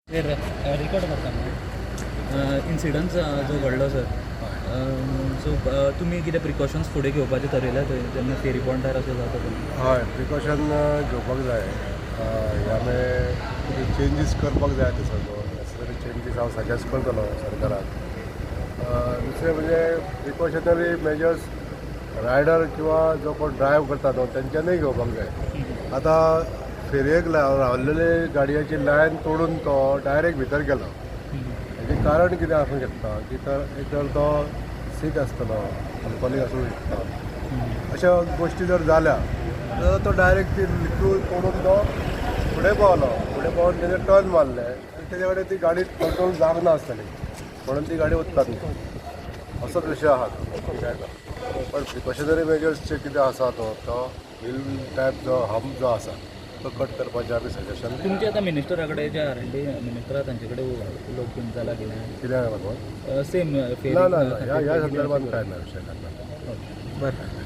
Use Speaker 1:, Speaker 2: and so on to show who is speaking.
Speaker 1: record करताना incident जो घडलो sir so तुमी कितें प्रिकॉशन्स फुडें घेवपाचें ठरयल्या थंय जेन्ना फेरी पॉयंटार अशें जाता तेन्ना
Speaker 2: हय प्रिकॉशन घेवपाक जाय आमी कितें चेंजीस करपाक जाय ते सगळो नेसेसरी चेंजीस हांव सजेस्ट करतलो सरकाराक दुसरें म्हणजे प्रिकॉशनरी मेजर्स रायडर किंवा जो कोण ड्रायव्ह करता न्हू तेंच्यांनीय घेवपाक जाय आतां फेरयेक रावल्लेले गाडयाची लायन तोडून तो डायरेक्ट भितर गेलो हेजें कारण कितें आसूंक शकता की एक तर तो सीक आसतलो अल्कोहोलीक आसूंक शकता अशा गोश्टी जर जाल्या जाल्यार तो डायरेक्ट ती लिक्वीड तोडून तो फुडें पावून तेणे टर्न मारले आनी तेजे कडेन ती गाडी कंट्रोल जावंक ना आसतली म्हणून ती गाडी वचपाक ना असोच विशय आहा पण प्रिकॉशनरी मेजर्सचे कितें आसा तो हिल टायप जो हंप जो आसा तो कट करपाचें आमी सजेशन
Speaker 1: तुमचे आतां मिनिस्टरा कडेन जे आर&डी मिनिस्टर तांचे कडेन उलोवप जाला कितें
Speaker 2: कितें लागून
Speaker 1: सेम
Speaker 2: ना ह्या संदर्भात काय ना विशय
Speaker 1: बरें